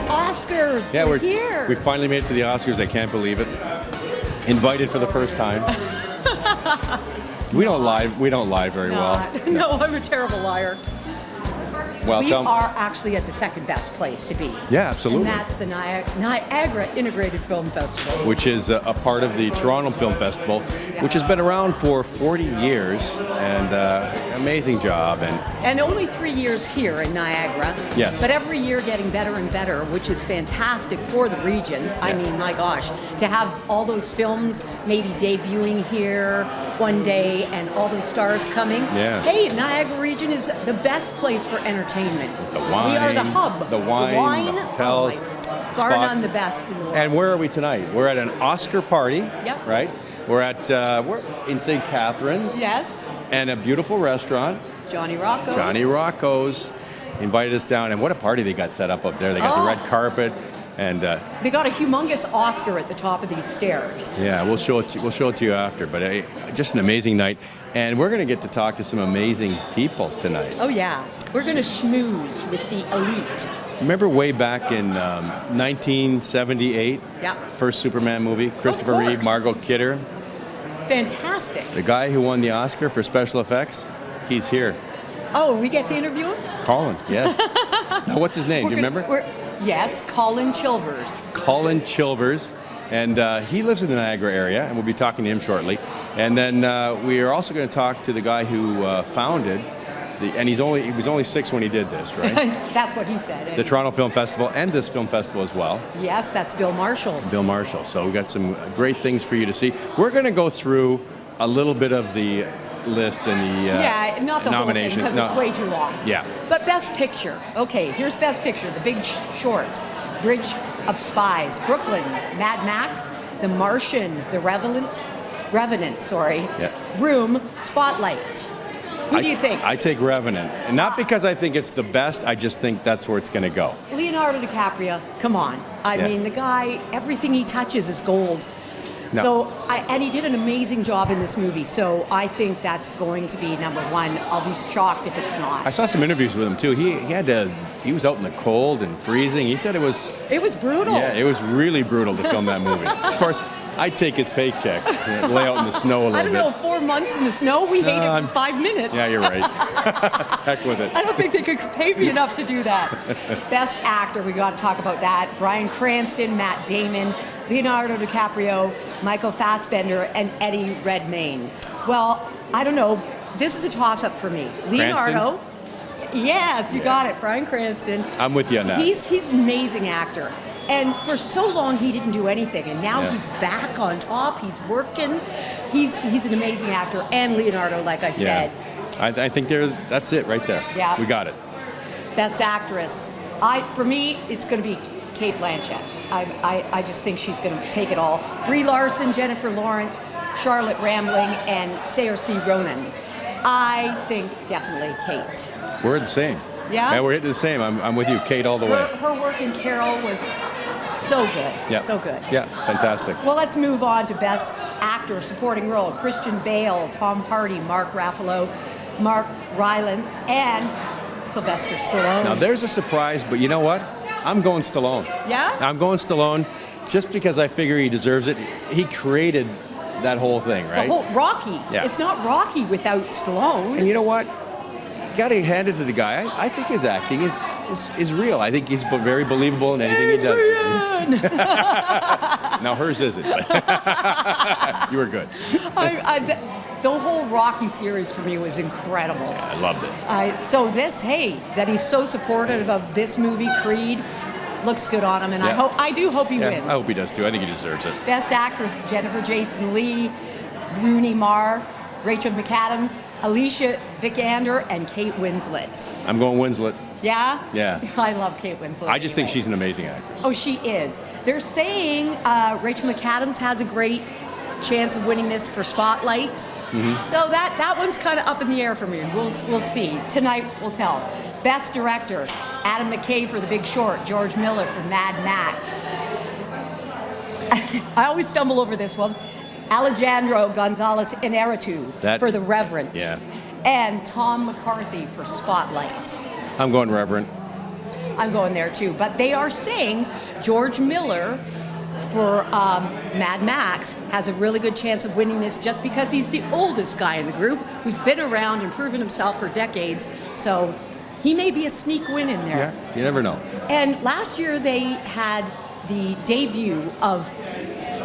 Oscars, Yeah, we're here. We finally made it to the Oscars. I can't believe it. Invited for the first time. We don't lie. We don't lie very well. No, I'm a terrible liar. Well, We are actually at the second best place to be. Yeah, absolutely. And that's the Niagara Integrated Film Festival. Which is a part of the Toronto Film Festival, which has been around for 40 years, and amazing job. And only 3 years here in Niagara. Yes. But every year getting better and better, which is fantastic for the region. I mean, my gosh, to have all those films maybe debuting here one day and all those stars coming. Yeah. Hey, Niagara region is the best place for entertainment. The wine. We are the hub. The wine, the hotels, bar none spots. the best in the world. And where are we tonight? We're at an Oscar party, Yep. right? We're in St. Catharines. Yes. And a beautiful restaurant. Johnny Rocco's. Johnny Rocco's invited us down, and what a party they got set up there. They got the red carpet, and they got a humongous Oscar at the top of these stairs. yeah, we'll show it to you after. But just an amazing night, and we're going to get to talk to some amazing people tonight. Oh yeah, we're going to schmooze with the elite. Remember way back in 1978? Yeah. First Superman movie, Christopher course. Reeves, Margot Kidder. Fantastic. The guy who won the Oscar for special effects, he's here. Oh, we get to interview him? Collin, yes. Now, what's his name? Do you remember? Yes, Collin Chilvers. Collin Chilvers. And he lives in the Niagara area, and we'll be talking to him shortly. And then we are also going to talk to the guy who founded, and he was only 6 when he did this, right? That's what he said. The Toronto Film Festival and this film festival as well. Yes, that's Bill Marshall. Bill Marshall. So we've got some great things for you to see. We're going to go through a little bit of the list and the not the nomination. whole thing, because it's way too long. Yeah. But Best Picture. Okay, here's Best Picture. The Big Short, Bridge of Spies, Brooklyn, Mad Max, The Martian, The Revenant, Room, Spotlight. Who do you think? I take Revenant. And not because I think it's the best, I just think that's where it's going to go. Leonardo DiCaprio, come on. I mean, the guy, everything he touches is gold. No. So, and he did an amazing job in this movie, so I think that's going to be number one. I'll be shocked if it's not. I saw some interviews with him too. He was out in the cold and freezing. He said it was brutal. Yeah, it was really brutal to film that movie. Of course, I'd take his paycheck, lay out in the snow a little bit. I don't know, 4 months in the snow, we hate it for 5 minutes. Yeah, you're right. Heck with it. I don't think they could pay me enough to do that. Best actor, we got to talk about that. Bryan Cranston, Matt Damon, Leonardo DiCaprio, Michael Fassbender, and Eddie Redmayne. Well, I don't know. This is a toss-up for me. Leonardo. Yes, you got it. Bryan Cranston. I'm with you on that. He's an amazing actor. And for so long, he didn't do anything. And now he's back on top. He's working. He's an amazing actor. And Leonardo, like I said. I think that's it right there. Yeah. We got it. Best actress. For me, it's going to be Cate Blanchett. I just think she's going to take it all. Brie Larson, Jennifer Lawrence, Charlotte Rampling, and Saoirse Ronan. I think definitely Cate. We're the same. Yeah? Yeah, we're hitting the same. I'm with you, Cate, all the way. Her work in Carol was so good. Yeah. So good. Yeah, fantastic. Well, let's move on to Best Actor, Supporting Role. Christian Bale, Tom Hardy, Mark Ruffalo, Mark Rylance, and Sylvester Stallone. Now, there's a surprise, but you know what? I'm going Stallone. Yeah? I'm going Stallone just because I figure he deserves it. He created that whole thing, right? The whole Rocky. Yeah. It's not Rocky without Stallone. And you know what? You got to hand it to the guy. I think his acting is real. I think he's very believable in anything he does. Now hers isn't. You were good. The whole Rocky series for me was incredible. Yeah, I loved it. So that he's so supportive of this movie, Creed, looks good on him, and I do hope he wins. I hope he does too. I think he deserves it. Best Actress, Jennifer Jason Leigh, Rooney Mara, Rachel McAdams, Alicia Vikander, and Kate Winslet. I'm going Winslet. Yeah? Yeah. I love Kate Winslet. I just think she's an amazing actress. Oh, she is. They're saying Rachel McAdams has a great chance of winning this for Spotlight. Mm-hmm. So that one's kind of up in the air for me. We'll see. Tonight we'll tell. Best Director, Adam McKay for The Big Short, George Miller for Mad Max. I always stumble over this one. Alejandro Gonzalez Inarritu for The Reverend. Yeah. and Tom McCarthy for Spotlight. I'm going Reverend. I'm going there too. But they are saying George Miller for Mad Max has a really good chance of winning this just because he's the oldest guy in the group who's been around and proven himself for decades. So he may be a sneak win in there. Yeah, you never know. And last year they had the debut of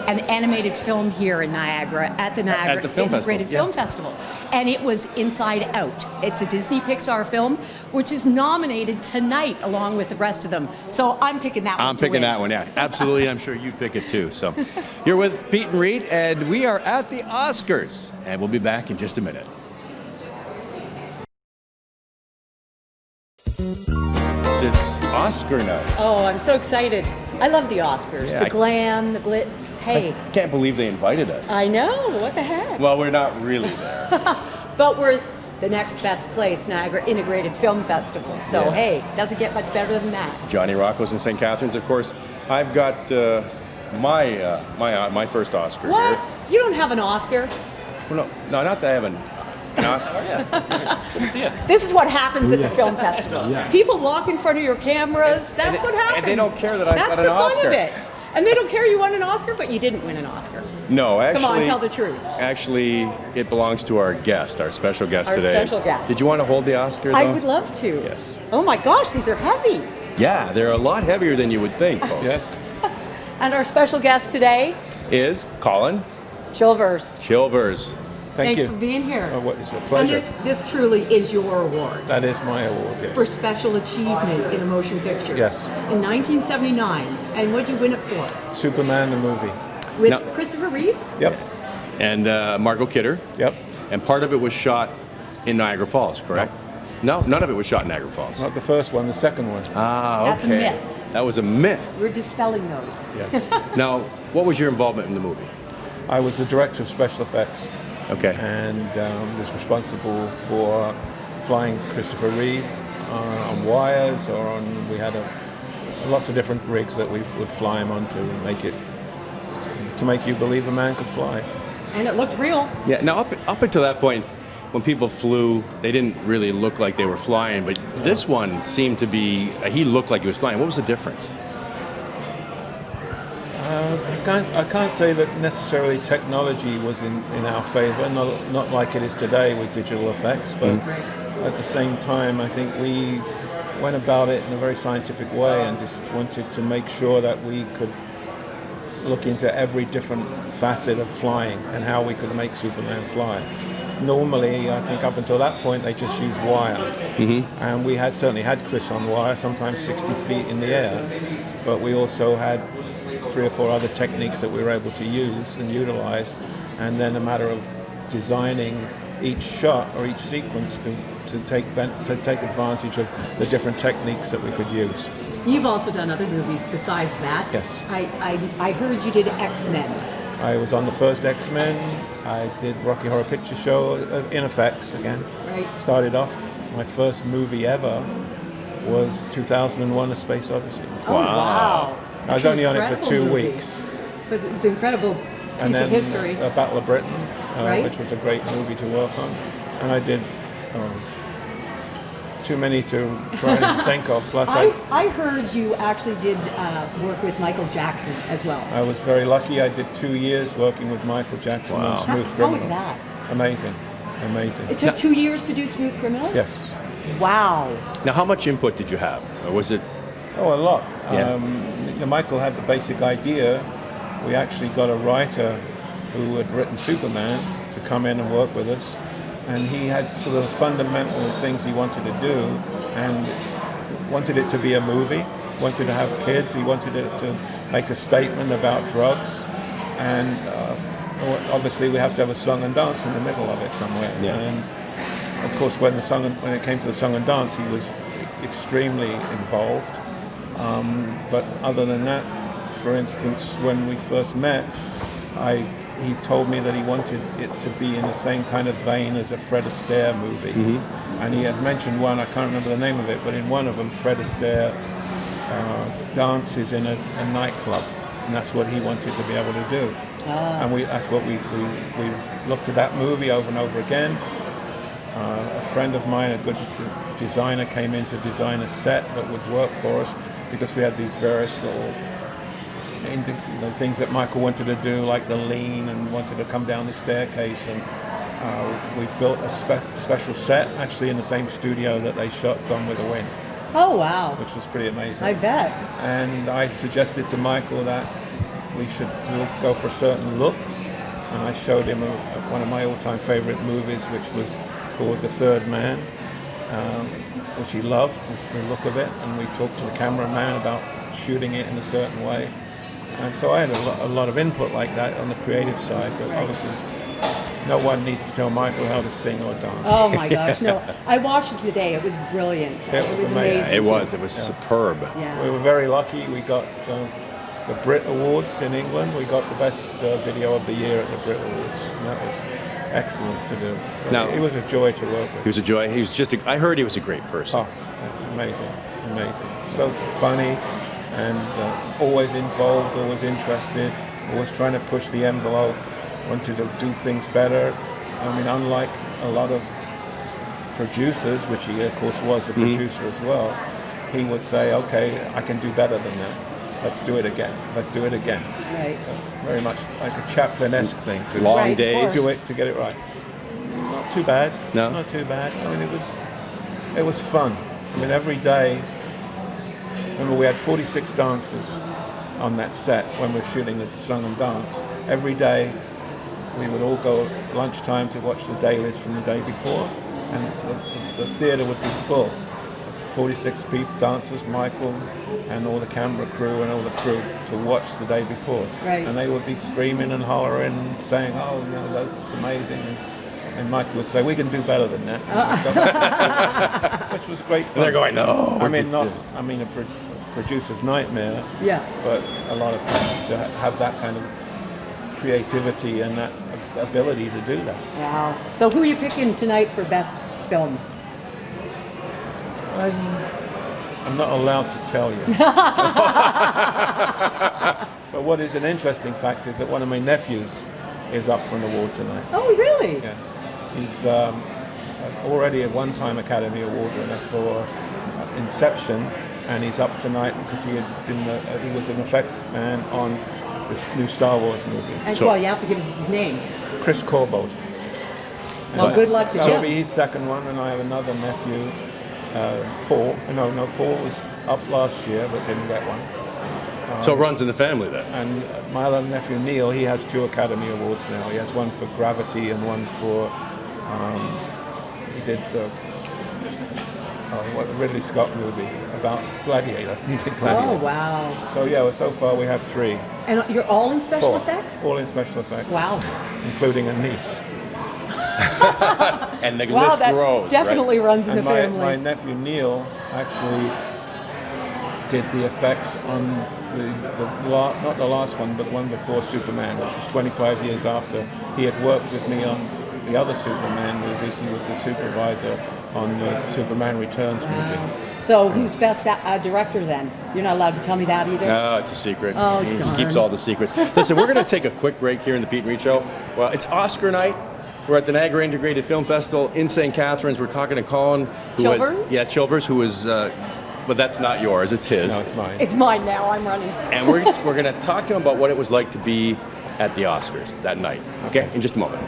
an animated film here in Niagara at the Niagara Film Integrated Festival, Film Festival. And it was Inside Out. It's a Disney Pixar film, which is nominated tonight along with the rest of them. So I'm picking that one. I'm picking that one, yeah. Absolutely, I'm sure you'd pick it too. So you're with Peet and Reet, and we are at the Oscars. And we'll be back in just a minute. It's Oscar night. Oh, I'm so excited. I love the Oscars. Yeah, the glam, the glitz. Hey, I can't believe they invited us. I know. What the heck? Well, we're not really there. But we're the next best place, Niagara Integrated Film Festival. So, Yeah. hey, doesn't get much better than that. Johnny Rocco's in St. Catharines, of course. I've got my first Oscar What? here. You don't have an Oscar? Well, no, not that I have an Oscar. Good to see you. This is what happens at the film festival. Yeah. People walk in front of your cameras. That's what happens. and they don't care that I've That's got an the fun Oscar. of it. And they don't care you won an Oscar, but you didn't win an Oscar. No, actually. Come on, tell the truth. Actually, it belongs to our guest, our special guest Our today. special guest. Did you want to hold the Oscar, though? I would love to. Yes. Oh my gosh, these are heavy. Yeah, they're a lot heavier than you would think, folks. Yes. And our special guest today, Is Collin Chilvers. Chilvers. Thank Thanks you. for being here. Oh, it's a And pleasure. this truly is your award That is my award, for yes. special achievement in a motion picture. Yes. In 1979. And what did you win it for? Superman the movie. With No. Christopher Reeves? Yep. And Margot Kidder. Yep. And part of it was shot in Niagara Falls, correct? No, none of it was shot in Niagara Falls. Not the first one, the second one. Ah, okay. That's a myth. That was a myth. We're dispelling those. Yes. Now, what was your involvement in the movie? I was the director of special effects Okay. and was responsible for flying Christopher Reeves on wires or on, we had lots of different rigs that we would fly him on to make you believe a man could fly. And it looked real. Yeah. Now, up until that point, when people flew, they didn't really look like they were flying, but this one seemed to be, he looked like he was flying. What was the difference? I can't say that necessarily technology was in our favor, not like it is today with digital effects, but at the same time, I think we went about it in a very scientific way and just wanted to make sure that we could look into every different facet of flying and how we could make Superman fly. Normally, I think up until that point, they just used wire. And we certainly had Chris on wire, sometimes 60 feet in the air, but we also had 3 or 4 other techniques that we were able to use and utilize, and then a matter of designing each shot or each sequence to take advantage of the different techniques that we could use. You've also done other movies besides that. Yes. I heard you did X-Men. I was on the first X-Men. I did Rocky Horror Picture Show in effects again. Right. Started off, my first movie ever was 2001: A Space Odyssey. Oh, wow. I was It's only on it for incredible 2 movie. weeks. But it's an incredible piece And then of history. Battle of Britain, Right. which was a great movie to work on. And I did too many to try and think of. Plus, I heard you actually did work with Michael Jackson as well. I was very lucky. I did 2 years working with Michael Jackson Wow. on Smooth How Criminal. was that? Amazing. Amazing. It took 2 years to do Smooth Criminal? Yes. Wow. Now, how much input did you have? Or was it? Oh, a lot. Yeah. Michael had the basic idea. We actually got a writer who had written Superman to come in and work with us. And he had sort of fundamental things he wanted to do and wanted it to be a movie, wanted to have kids, he wanted it to make a statement about drugs. And obviously we have to have a song and dance in the middle of it somewhere. Yeah. And of course when it came to the song and dance, he was extremely involved. But other than that, for instance, when we first met, he told me that he wanted it to be in the same kind of vein as a Fred Astaire movie. And he had mentioned one, I can't remember the name of it, but in one of them, Fred Astaire dances in a nightclub. And that's what he wanted to be able to do. And that's what we looked at that movie over and over again. A friend of mine, a good designer, came in to design a set that would work for us because we had these various little things that Michael wanted to do, like the lean, and wanted to come down the staircase. And we built a special set actually in the same studio that they shot Gone with the Wind. Oh, wow. Which was pretty amazing. I bet. And I suggested to Michael that we should go for a certain look. And I showed him one of my all-time favorite movies, which was called The Third Man, which he loved, was the look of it. And we talked to the cameraman about shooting it in a certain way. And so I had a lot of input like that on the creative side, but obviously no one needs to tell Michael how to sing or dance. Oh my gosh, no. I watched it today. It was brilliant. It was amazing. Yeah, it was superb. Yeah. We were very lucky. We got the Brit Awards in England. We got the best video of the year at the Brit Awards, and that was excellent to do. Now, it was a joy to work with. He was a joy. He was just. I heard he was a great person. Oh, amazing. So funny, and always involved, always interested, always trying to push the envelope, wanted to do things better. I mean, unlike a lot of producers, which he of course was a producer as well, he would say, okay, I can do better than that. Let's do it again. Right. Very much like a Chaplin-esque thing. To Long days. Do it to get it right. Not too bad. No. Not too bad. I mean, it was fun. I mean, every day. Remember, we had 46 dancers on that set when we were shooting the song and dance. Every day, we would all go at lunchtime to watch the dailies from the day before, and the theatre would be full. 46 people, dancers, Michael, and all the camera crew and all the crew to watch the day before. Right. And they would be screaming and hollering and saying, oh, you know, that's amazing. And Michael would say, we can do better than that. Which was great fun. And they're going, no. I mean, a producer's nightmare. Yeah. But a lot of fun to have that kind of creativity and that ability to do that. Wow. So who are you picking tonight for best film? I'm not allowed to tell you. But what is an interesting fact is that one of my nephews is up for an award tonight. Oh, really? Yes. He's already a one-time Academy Award winner for Inception, and he's up tonight because he was an effects man on this new Star Wars movie. And well, you have to give us his name. Chris Corbold. Well, good luck to That'll him. be his second one, and I have another nephew, Paul. No, Paul was up last year but didn't get one. So it runs in the family then. And my other nephew Neil, he has 2 Academy Awards now. He has one for Gravity and one for he did what Ridley Scott movie about Gladiator. He did Gladiator. Oh, wow. So yeah, well, so far we have 3. And you're all in special 4. effects? All in special effects. Wow. Including a niece. And the Wow, list that grows. definitely runs in And the family. my nephew Neil actually did the effects on not the last one, but one before Superman, which was 25 years after he had worked with me on the other Superman movies. He was the supervisor on the Superman Returns movie. So who's best director then? You're not allowed to tell me that either? No, it's a secret. Oh, he darn. keeps all the secrets. Listen, we're going to take a quick break here in the Peet and Reet Show. Well, it's Oscar night. We're at the Niagara Integrated Film Festival in St. Catharines. We're talking to Collin, Chilvers, who is, but that's not yours. It's his. No, it's mine. It's mine now. I'm running. And we're going to talk to him about what it was like to be at the Oscars that night. Okay, in just a moment.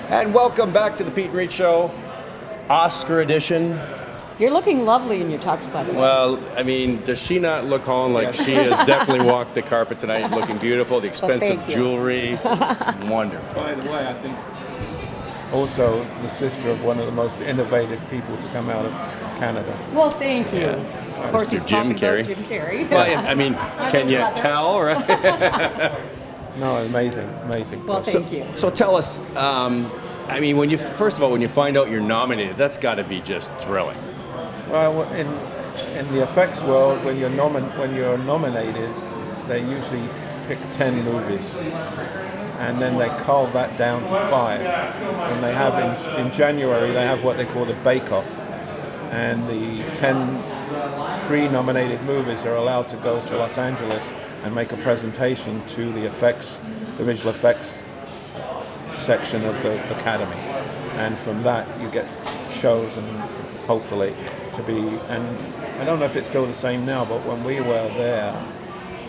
And welcome back to the Peet and Reet Show, Oscar edition. You're looking lovely in your tux, by the way. Well, I mean, does she not look on like she has definitely walked the carpet tonight looking beautiful, the expensive thank you. jewelry, wonderful. By the way, I think also the sister of one of the most innovative people to come out of Canada. Well, thank you. Yeah. Of course, Mr. he's Jim talking Carrey. about Jim Carrey. Well, I mean, can you tell, right? No, amazing. Well, person. thank you. So tell us, I mean, when you find out you're nominated, that's got to be just thrilling. Well, in the effects world, when you're nominated, they usually pick 10 movies, and then they cull that down to 5. And they have in January they have what they call the bake-off, and the 10 pre-nominated movies are allowed to go to Los Angeles and make a presentation to the visual effects section of the academy, and from that you get chosen, hopefully, to be. And I don't know if it's still the same now, but when we were there,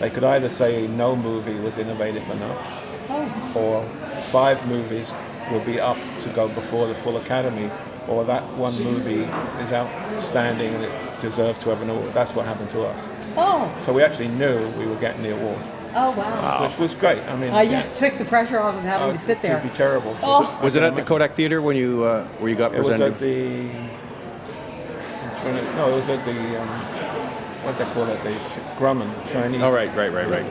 they could either say no movie was innovative enough, or 5 movies would be up to go before the full academy, or that one movie is outstanding and it deserves to have an award. That's what happened to us. Oh. So we actually knew we were getting the award. Oh, wow. Which was great. I mean, You took the pressure off of having to sit there. It'd be terrible. Oh. Was it at the Kodak Theater when you where you got It was presented? at the. No, it was at the. What they call it? The Grumman Chinese. Oh, right.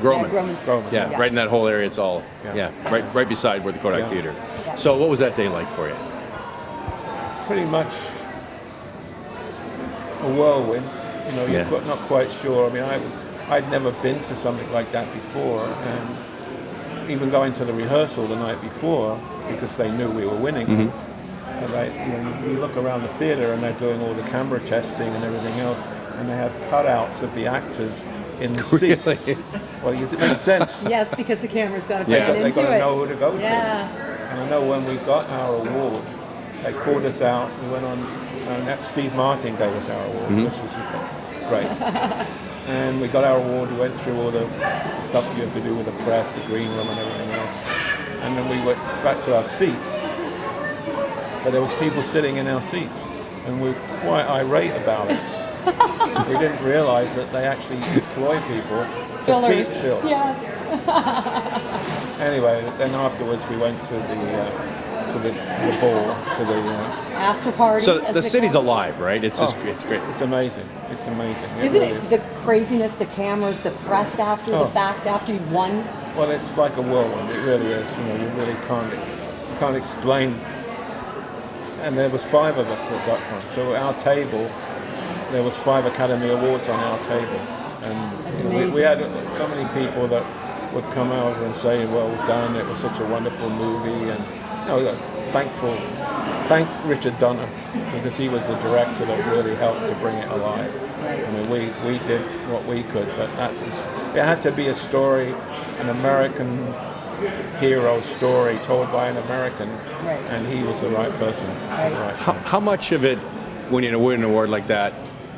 Groman. Grumman. Yeah, right in that whole area. It's all right beside where the Kodak Theater. So what was that day like for you? Pretty much a whirlwind. You know, you're not quite sure. I mean, I'd never been to something like that before, and even going to the rehearsal the night before because they knew we were winning. And you look around the theater and they're doing all the camera testing and everything else, and they have cutouts of the actors in the seats. Really? Well, it makes sense. Yes, because the camera's got to They fit into got to it. know who to go to. Yeah. And I know when we got our award, they called us out. We went on, and that Steve Martin gave us our award, which was great. And we got our award. We went through all the stuff you have to do with the press, the green room, and everything else. And then we went back to our seats. But there was people sitting in our seats, and we were quite irate about it. We didn't realise that they actually employ people to feet fill. Yes. Anyway, then afterwards we went to the ball, to the After party. So as the they city's call it. alive, right? It's just it's great. It's amazing. It's amazing. Isn't really it is. the craziness, the cameras, the press after the fact, after you've won? Well, it's like a whirlwind. It really is. You know, you really can't explain. And there was 5 of us that got one. So our table, there was 5 Academy Awards on our table, and we had so many people that would come over and say, "Well done! It was such a wonderful movie," and thank Richard Donner, because he was the director that really helped to bring it alive. I mean, we did what we could, but it had to be a story, an American hero story told by an American, and he was the right person. How much of it, when you win an award like that,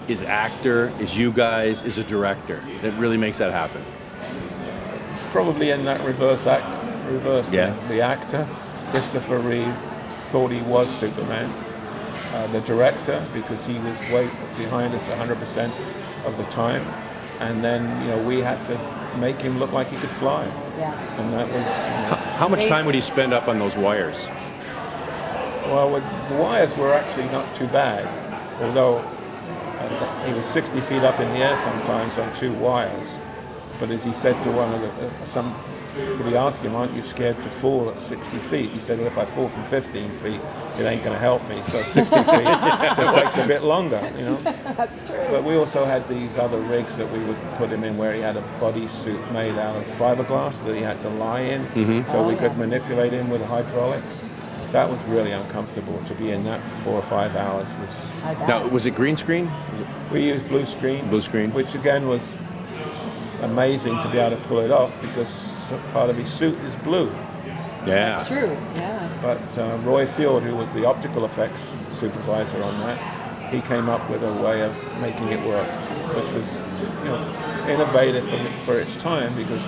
is actor, is you guys, is a director that really makes that happen? Probably in that reverse. The actor, Christopher Reeves, thought he was Superman. The director, because he was way behind us 100% of the time, and then we had to make him look like he could fly. Yeah. And that was. How much time would he spend up on those wires? Well, the wires were actually not too bad, although he was 60 feet up in the air sometimes on 2 wires. But as he said to one of somebody asked him, "Aren't you scared to fall at 60 feet?" He said, "Well, if I fall from 15 feet, it ain't going to help me. So 60 feet just takes a bit longer, That's true. But we also had these other rigs that we would put him in, where he had a bodysuit made out of fiberglass that he had to lie in, so we could manipulate him with hydraulics. That was really uncomfortable to be in that for 4 or 5 hours. Now, was it green screen? We used blue screen. Blue screen. Which again was amazing to be able to pull it off, because part of his suit is blue. Yeah. That's true, yeah. But Roy Field, who was the optical effects supervisor on that, he came up with a way of making it work, which was innovative for its time, because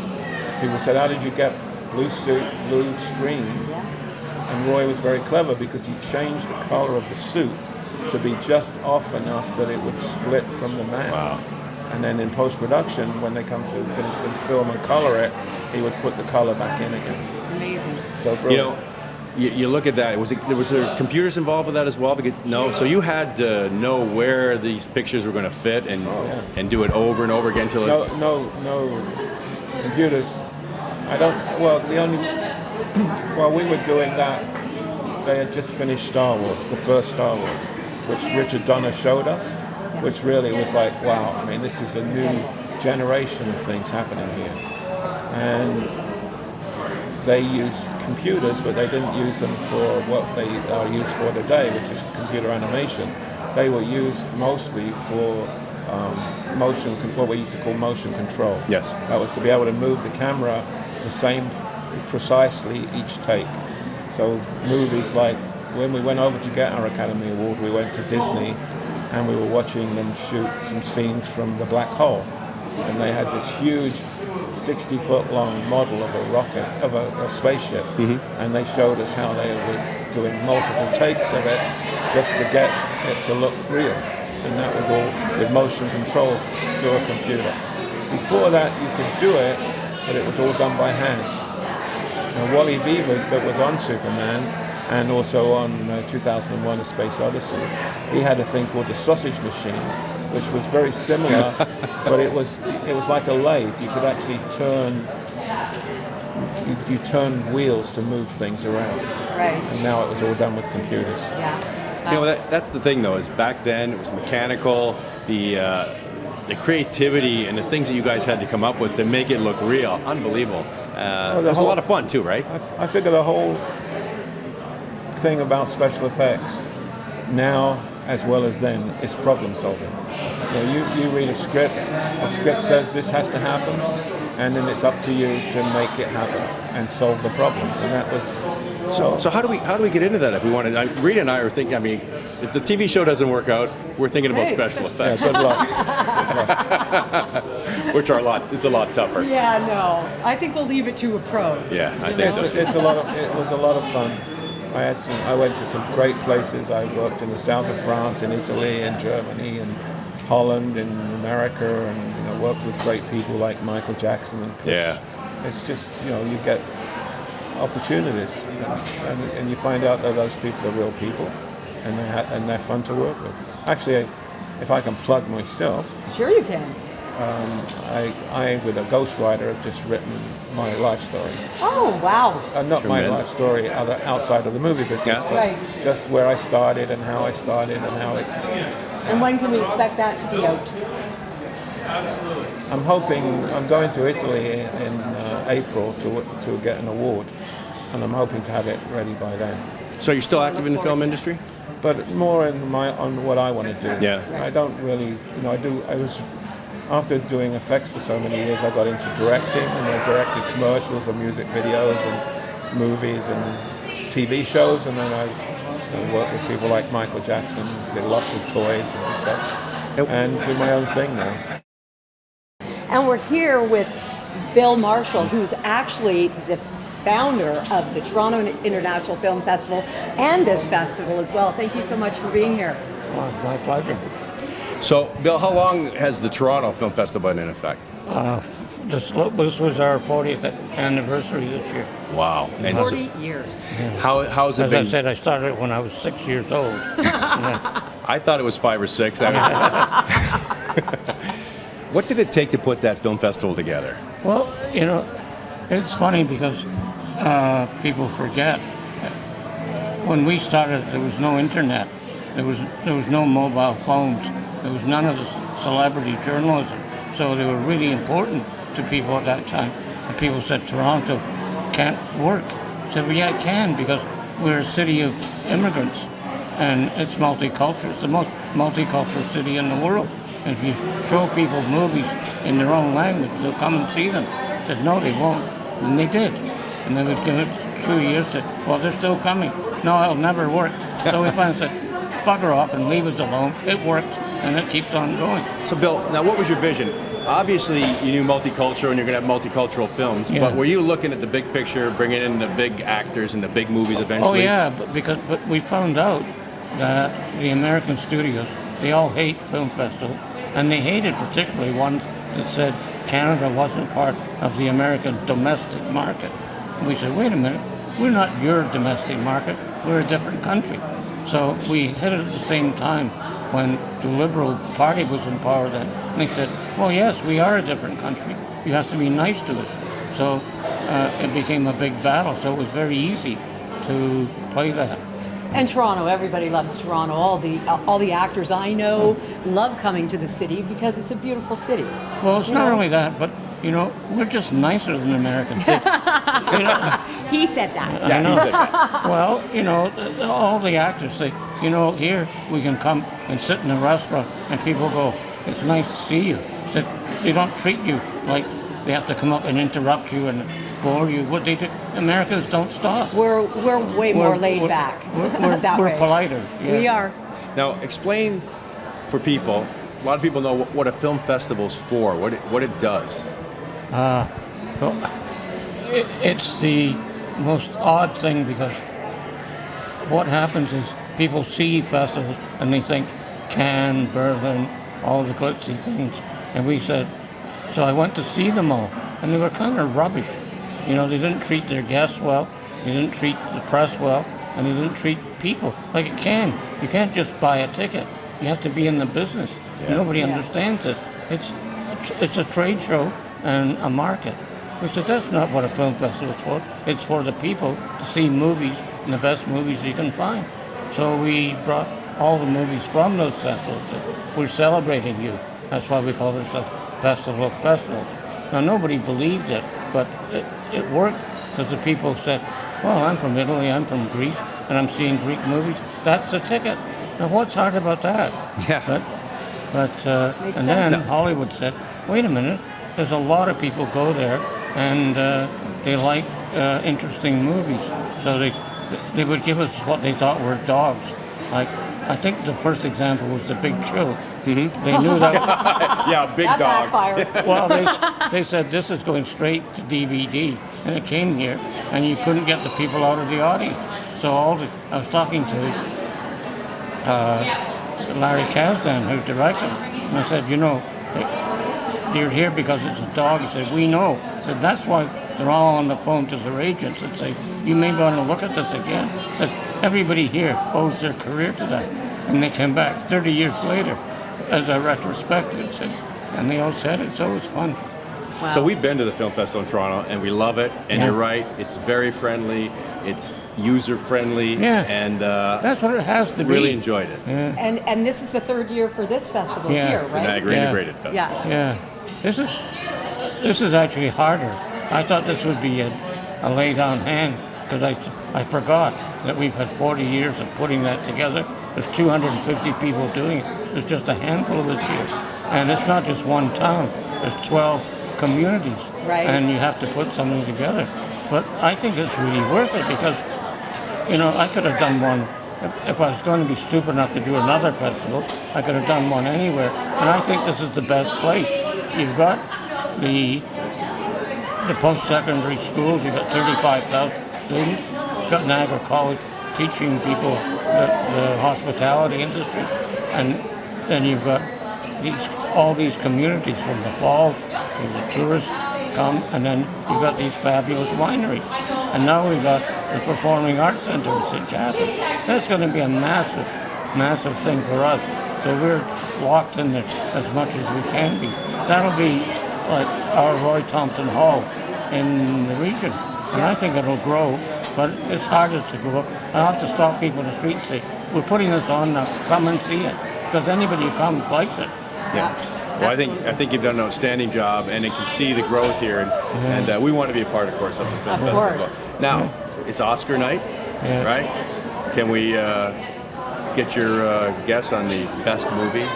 people said, "How did you get blue suit, blue screen?" Yeah. And Roy was very clever, because he changed the color of the suit to be just off enough that it would split from the man. Wow. And then in post-production, when they come to finish the film and color it, he would put the color back in again. Amazing. So brilliant. You look at that. Was there computers involved with that as well? Because so you had to know where these pictures were going to fit and do it over and over again until No computers. While we were doing that, they had just finished Star Wars, the first Star Wars, which Richard Donner showed us, which really was like, wow, I mean, this is a new generation of things happening here. And they used computers, but they didn't use them for what they are used for today, which is computer animation. They were used mostly for what we used to call motion control. Yes. That was to be able to move the camera the same precisely each take. So movies like when we went over to get our Academy Award, we went to Disney and we were watching them shoot some scenes from The Black Hole. And they had this huge 60-foot long model of a rocket, of a spaceship. And they showed us how they were doing multiple takes of it just to get it to look real. And that was all with motion control through a computer. Before that, you could do it, but it was all done by hand. Now, Wally Vivas, that was on Superman, and also on 2001: A Space Odyssey, he had a thing called the sausage machine, which was very similar, but it was like a lathe. You could actually you turn wheels to move things around. Right. And now it was all done with computers. Yeah. You know, that's the thing, though, is back then it was mechanical, the creativity and the things that you guys had to come up with to make it look real, unbelievable. It was a lot of fun, too, right? I figure the whole thing about special effects now, as well as then, is problem solving. You read a script says this has to happen, and then it's up to you to make it happen and solve the problem. And that was so. How do we get into that if we wanted? Rita and I are thinking. I mean, if the TV show doesn't work out, we're thinking about special effects. Yeah, good luck. Which are it's a lot tougher. Yeah, no. I think we'll leave it to a pros. Yeah, I think so. It was a lot of fun. I went to some great places. I worked in the south of France, in Italy, in Germany, and Holland, in America, and worked with great people like Michael Jackson and Chris. Yeah. It's just you get opportunities, and you find out that those people are real people, and they're fun to work with. Actually, if I can plug myself, Sure you can. I with a ghostwriter, have just written my life story. Oh, wow. Not my Tremendous. life story outside of the movie business, Yeah. but Right. just where I started and how I started and how it. And when can we expect that to be out? I'm going to Italy in April to get an award, and I'm hoping to have it ready by then. So you're still active in the film industry? But more on what I want to do. Yeah. I don't really, I was, after doing effects for so many years, I got into directing, and I directed commercials and music videos and movies and TV shows, and then I worked with people like Michael Jackson, did lots of toys and stuff, and do my own thing now. And we're here with Bill Marshall, who's actually the founder of the Toronto International Film Festival and this festival as well. Thank you so much for being here. My pleasure. So, Bill, how long has the Toronto Film Festival been in effect? This was our 40th anniversary this year. Wow. And 40 years. how's it As been? I said, I started when I was 6 years old. I thought it was 5 or 6. What did it take to put that film festival together? Well, it's funny because people forget. When we started, there was no internet. There was no mobile phones. There was none of the celebrity journalism. So they were really important to people at that time. And people said, Toronto can't work. I said, well, yeah, it can, because we're a city of immigrants. And it's multicultural. It's the most multicultural city in the world. And if you show people movies in their own language, they'll come and see them. I said, no, they won't. And they did. And they would give it 2 years, said, well, they're still coming. No, it'll never work. So we finally said, bugger off and leave us alone. It works, and it keeps on going. So, Bill, now what was your vision? Obviously, you knew multicultural and you're going to have multicultural films, Yeah. but were you looking at the big picture, bringing in the big actors and the big movies eventually? Oh, yeah, but we found out that the American studios, they all hate film festivals, and they hated particularly ones that said Canada wasn't part of the American domestic market. And we said, wait a minute, we're not your domestic market, we're a different country. So we hit it at the same time when the Liberal Party was in power then. And they said, well, yes, we are a different country. You have to be nice to us. So it became a big battle. So it was very easy to play that. And Toronto, everybody loves Toronto. All the actors I know love coming to the city because it's a beautiful city. Well, it's not only that, but we're just nicer than Americans. He said that. I know. He said that. Well, all the actors say, here we can come and sit in a restaurant and people go, it's nice to see you. That they don't treat you like they have to come up and interrupt you and bore you. What they do, Americans don't stop. We're way more laid back. That We're way. politer. Yeah. We are. Now, explain for people. A lot of people know what a film festival's for, what it does. Well, it's the most odd thing because what happens is people see festivals and they think Cannes, Berlin, all the glitzy things. And we said, so I went to see them all, and they were kind of rubbish. You know, they didn't treat their guests well, they didn't treat the press well, and they didn't treat people like it can. You can't just buy a ticket. You have to be in the business. Yeah. Nobody understands it. It's a trade show and a market. We said that's not what a film festival is for. It's for the people to see movies, and the best movies you can find. So we brought all the movies from those festivals. We're celebrating you. That's why we call it a festival of festivals. Now nobody believed it, but it worked because the people said, well, I'm from Italy, I'm from Greece, and I'm seeing Greek movies. That's the ticket. Now what's hard about that? Yeah. And then Hollywood said, wait a minute, there's a lot of people go there and they like interesting movies. So they would give us what they thought were dogs. Like, I think the first example was The Big Chill. Mm-hmm. They knew that. Yeah, big That dog. backfired. Well, they said this is going straight to DVD, and it came here, and you couldn't get the people out of the audience. So I was talking to Larry Kasdan, who directed it, and I said, you know, you're here because it's a dog. He said, we know. I said, that's why they're all on the phone to their agents and say, you may want to look at this again. I said, everybody here owes their career to that. And they came back 30 years later as a retrospective, and they all said it, so it was fun. Wow. So we've been to the film festival in Toronto, and we love it. And you're right, it's very friendly, it's user friendly, and that's what it has to be. really enjoyed it. Yeah. And this is the third year for this festival here, The right? Niagara Integrated Festival. Yeah. Yeah, this is actually harder. I thought this would be a lay down hand because I forgot that we've had 40 years of putting that together. There's 250 people doing it. There's just a handful of us here, and it's not just one town. There's 12 communities, right? And you have to put something together. But I think it's really worth it because, you know, I could have done one. If I was going to be stupid enough to do another festival, I could have done one anywhere. And I think this is the best place. You've got the post-secondary schools. You've got 35,000 students. You've got Niagara College teaching people the hospitality industry. And then you've got all these communities from the falls, the tourists come, and then you've got these fabulous wineries. And now we've got the Performing Arts Centre in St. Catharines. That's going to be a massive, massive thing for us. So we're locked in there as much as we can be. That'll be like our Roy Thompson Hall in the region. And I think it'll grow, but it's hardest to go up. I have to stop people in the street and say, we're putting this on now, come and see it. Because anybody who comes likes it. Yeah. Well, I think you've done an outstanding job, and you can see the growth here, and we want to be a part, of course, of the film festival. Course. Now, it's Oscar night, right? Can we get your guess on the best movie?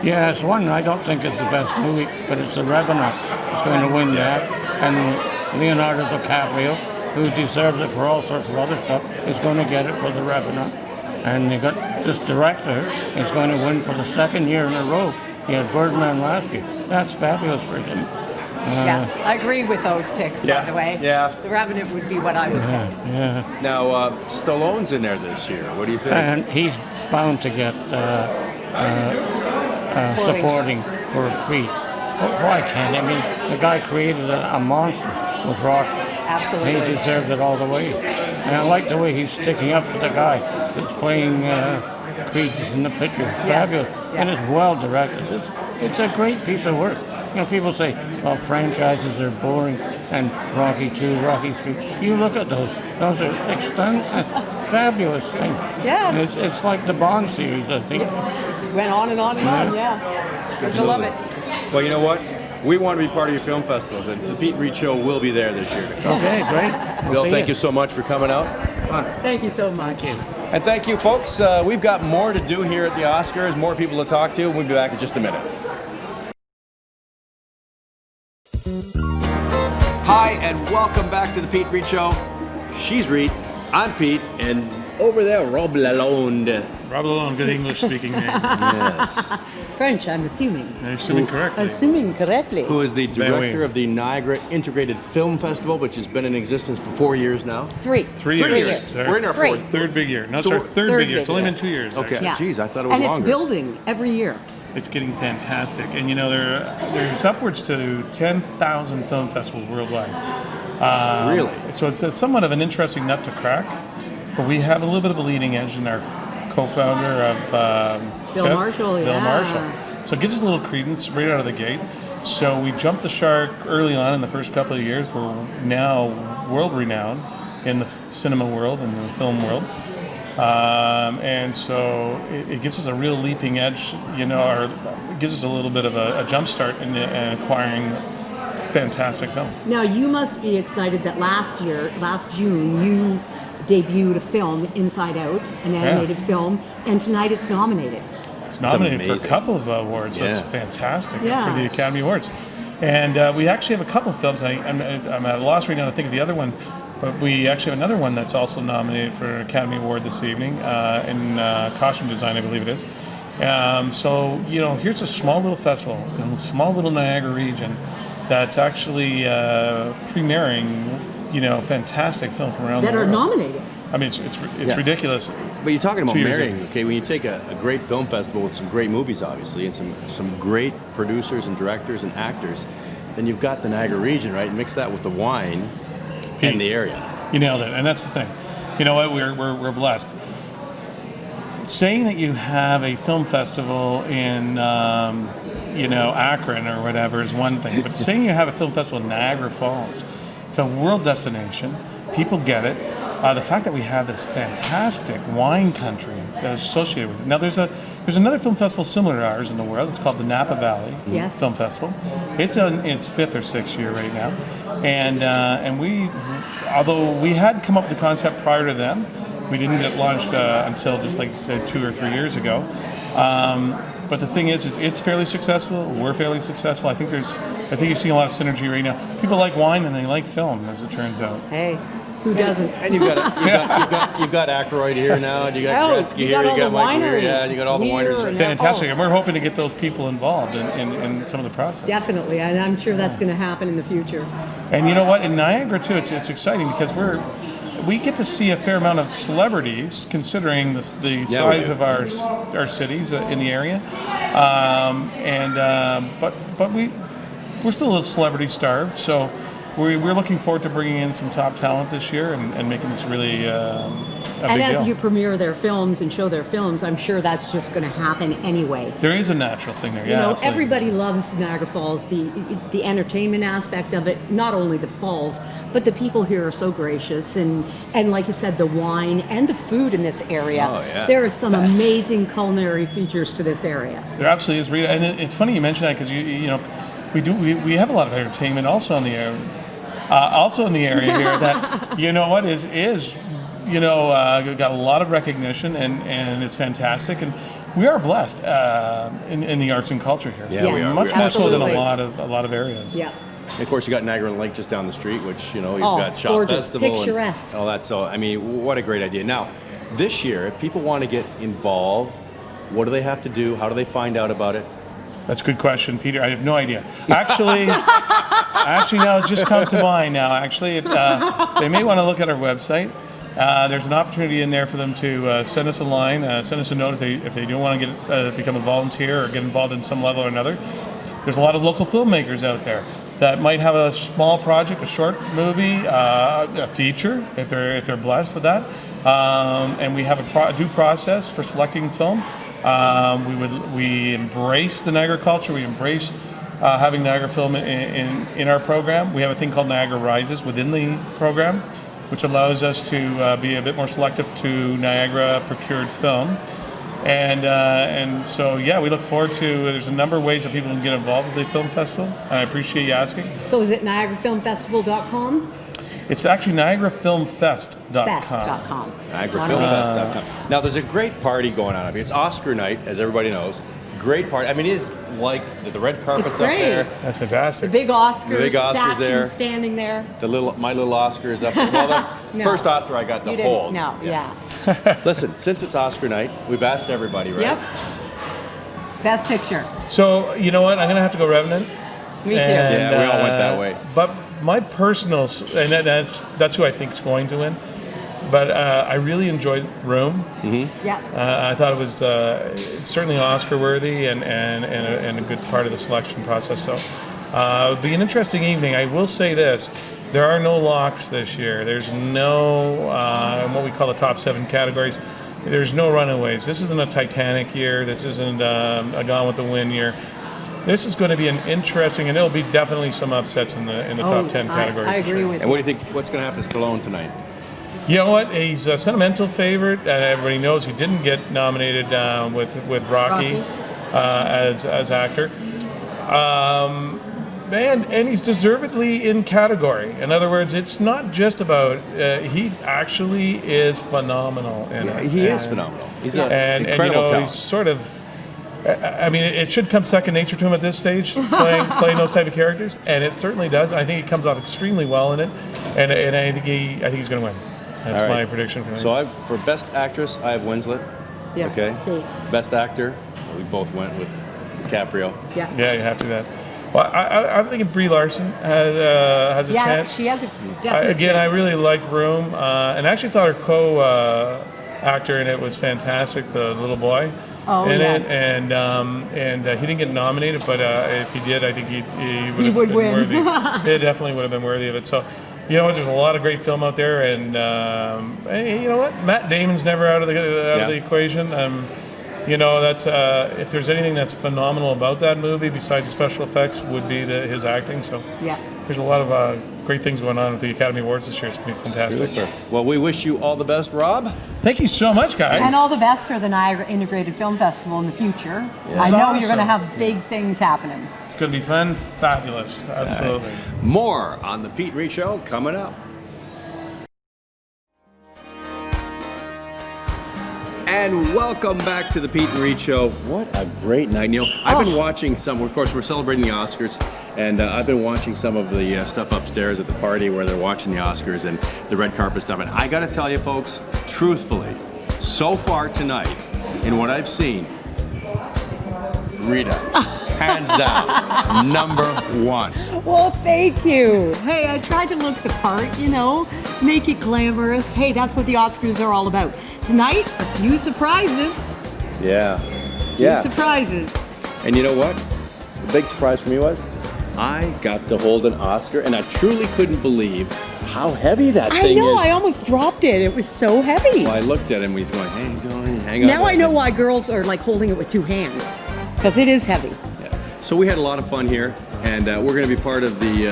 Yeah, it's one I don't think is the best movie, but it's The Revenant. It's going to win that. And Leonardo DiCaprio, who deserves it for all sorts of other stuff, is going to get it for The Revenant. And they got this director is going to win for the second year in a row. He had Birdman last year. That's fabulous for him. Yeah, I agree with those picks, by the way. Yeah. The Revenant would be what I would pick. Yeah. Now, Stallone's in there this year. What do you think? And he's bound to get supporting for Creed. Why can't? I mean, the guy created a monster with Rocky. Absolutely. He deserves it all the way. And I like the way he's sticking up for the guy that's playing Creed in the picture. It's fabulous. Yeah. And it's well directed. It's a great piece of work. You know, people say, well, franchises are boring, and Rocky 2, Rocky 3. You look at those. Those are fabulous things. Yeah. And it's like the Bond series, I think. Went on and on and on, I love it. Well, you know what? We want to be part of your film festivals, and the Peet and Reet show will be there this year. Okay, great. Bill, thank you so much for coming out. Thank you so much. Thank you. And thank you, folks. We've got more to do here at the Oscars, more people to talk to. We'll be back in just a minute. Hi, and welcome back to the Peet Reet Show. She's Reet, I'm Pete, and over there, Rob Lalonde. Rob Lalonde, good English-speaking name. Yes. French, I'm assuming. I'm assuming correctly. Assuming correctly. Who is the director oui. of the Niagara Integrated Film Festival, which has been in existence for 4 years now. Three. 3 years. 3 years. Third- We're in our Three. fourth. Third big year. No, it's So our third third big year. big It's only year. been 2 years. Okay. Actually. Yeah. Geez, I thought it was and longer. it's building every year. It's getting fantastic. And you know, there's upwards to 10,000 film festivals worldwide. Really? So it's somewhat of an interesting nut to crack. But we have a little bit of a leading edge in our co-founder of Bill TIFF, Marshall, Bill yeah. Marshall. So it gives us a little credence right out of the gate. So we jumped the shark early on in the first couple of years. We're now world renowned in the cinema world and the film world. And so it gives us a real leaping edge, you know, or it gives us a little bit of a jump start in acquiring fantastic film. Now, you must be excited that last June, you debuted a film, Inside Out, an animated film, and tonight it's nominated. It's nominated for a amazing. couple of awards, so it's Yeah. fantastic Yeah. for the Academy Awards. And we actually have a couple of films. I'm at a loss right now to think of the other one, but we actually have another one that's also nominated for an Academy Award this evening in costume design, I believe it is. So, you know, here's a small little festival in the small little Niagara region that's actually premiering, you know, fantastic film from around That the are world. nominated. I mean, it's Yeah. ridiculous. But you're talking about 2 years marrying, ago. okay? When you take a great film festival with some great movies, obviously, and some great producers and directors and actors, then you've got the Niagara region, right? Mix that with the wine and the area. You nailed it, and that's the thing. You know what? We're blessed. Saying that you have a film festival in, you know, Akron or whatever is one thing, but saying you have a film festival in Niagara Falls, it's a world destination. People get it. The fact that we have this fantastic wine country that is associated with it. Now, there's another film festival similar to ours in the world. It's called the Napa Valley Yes. Film Festival. It's in its 5th or 6th year right now, and we, although we had come up with the concept prior to them, we didn't get launched until just like you said 2 or 3 years ago. But the thing is it's fairly successful. We're fairly successful. I think you're seeing a lot of synergy right now. People like wine and they like film, as it turns out. Hey, who doesn't? And you've got Aykroyd here now, and you got Oh, Gretzky you here, got all you got the Mike here, wineries yeah, and you got all the here wineries. and Fantastic, Oh. and we're hoping to get those people involved in some of the process. Definitely, and I'm sure that's going to happen in the future. And you know what? In Niagara too, it's exciting because we get to see a fair amount of celebrities, considering the we size do. of our cities in the area. But we're still a little celebrity starved, so we're looking forward to bringing in some top talent this year and making this really a And big as deal. you premiere their films and show their films, I'm sure that's just going to happen anyway. There is a natural thing there. You Yeah, know, absolutely. everybody loves Niagara Falls, the entertainment aspect of it, not only the falls, but the people here are so gracious, and like you said, the wine and the food in this area. Oh, yeah, There are it's the some best. amazing culinary features to this area. There absolutely is, Rita, and it's funny you mention that because you know we have a lot of entertainment also in the area, here that you know what is you know got a lot of recognition and it's fantastic, and we are blessed in the arts and culture here. Yeah, we Yes, are. Much more so than absolutely. a lot of areas. Yeah. And of course, you got Niagara Lake just down the street, which, you know, you've Oh, got it's Shop gorgeous, Festival picturesque. and all that. So, I mean, what a great idea. Now, this year, if people want to get involved, what do they have to do? How do they find out about it? That's a good question, Peter. I have no idea. Actually, now it's just come to mind. Now, actually, they may want to look at our website. There's an opportunity in there for them to send us a line, send us a note if they do want to get become a volunteer or get involved in some level or another. There's a lot of local filmmakers out there that might have a small project, a short movie, a feature, if they're blessed with that. And we have a due process for selecting film. We embrace the Niagara culture. We embrace having Niagara Film in our program. We have a thing called Niagara Rises within the program, which allows us to be a bit more selective to Niagara procured film. And so, yeah, we look forward to, there's a number of ways that people can get involved with the film festival, and I appreciate you asking. So is it NiagaraFilmFestival.com? It's actually NiagaraFilmFest.com. Fest.com. NiagaraFilmFest.com. Now, there's a great party going on up here. It's Oscar night, as everybody knows. great party. I mean, it is like the red carpet's It's up great. there. That's The fantastic. big Oscars, The big Oscars statue there. standing there. My little Oscar is up there. Well, the No. first Oscar I got to You didn't. hold. No, yeah. Listen, since it's Oscar night, we've asked everybody, right? Yep. Best picture. So you know what? I'm gonna have to go Revenant. Me too. Yeah, we all went that way. But my personal, and that's who I think is going to win. But I really enjoyed Room. Yeah. I thought it was certainly Oscar worthy and a good part of the selection process. So it'll be an interesting evening. I will say this. There are no locks this year. There's no what we call the top 7 categories. There's no runaways. This isn't a Titanic year. This isn't a Gone with the Wind year. This is going to be an interesting, and there'll be definitely some upsets in the top 10 categories. I for agree sure. with And what do you think? What's going to happen to Stallone tonight? You know what? He's a sentimental favorite, and everybody knows he didn't get nominated with Rocky, as actor. And he's deservedly in category. In other words, it's not just about he actually is phenomenal in it. He is phenomenal. He's an incredible talent. He's sort of. I mean, it should come second nature to him at this stage, playing those type of characters, and it certainly does. I think he comes off extremely well in it, and I think he's going to win. That's All right. my prediction for him. So for Best Actress, I have Winslet. Yeah. Okay. Best Actor, we both went with DiCaprio. Yeah. Yeah, you have to do that. Well, I'm thinking Brie Larson has a Yeah, chance. she has a definite Again, I chance. really liked Room, and I actually thought her co-actor in it was fantastic, the little boy in yes. it, and he didn't get nominated, but if he did, I think he would would been win. worthy. It definitely would have been worthy of it. So, you know what? There's a lot of great film out there, and hey, you know what? Matt Damon's never out of the equation. You know, that's if there's anything that's phenomenal about that movie besides the special effects would be his acting. So Yeah. there's a lot of great things going on at the Academy Awards this year. It's going to be fantastic. Super. Well, we wish you all the best, Rob. Thank you so much, guys. And all the best for the Niagara Integrated Film Festival in the future. I know you're going to Awesome. have big things happening. It's going to be fun, fabulous, absolutely. More on the Peet and Reet Show coming up. And welcome back to the Peet and Reet Show. What a great night, Neil. I've been watching some, of course, we're celebrating the Oscars, and I've been watching some of the stuff upstairs at the party where they're watching the Oscars and the red carpet stuff. And I got to tell you, folks, truthfully, so far tonight, in what I've seen, Rita, hands down, number 1. Well, thank you. Hey, I tried to look the part, you know, make it glamorous. Hey, that's what the Oscars are all about. Tonight, a few surprises. Yeah. Few surprises. And you know what? The big surprise for me was I got to hold an Oscar, and I truly couldn't believe how heavy that I thing know, is. I almost dropped it. It was so heavy. Well, I looked at him, he's going, hey, don't hang on. Now I know why girls are like holding it with 2 hands, because it is heavy. Yeah. So we had a lot of fun here, and we're going to be part of the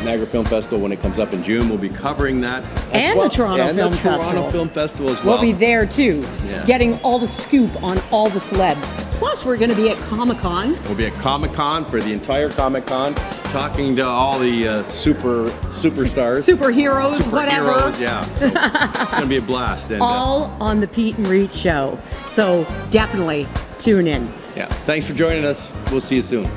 Niagara Film Festival when it comes up in June. We'll be covering that. And the Toronto and Film the Toronto Festival. Film Festival as well. We'll be there too, Yeah. getting all the scoop on all the celebs. Plus, we're going to be at Comic-Con. We'll be at Comic-Con for the entire Comic-Con, talking to all the superstars. Superheroes, whatever. Superheroes, yeah. So it's going to be a blast. And, All on the Peet and Reet Show. So definitely tune in. yeah. Thanks for joining us. We'll see you soon.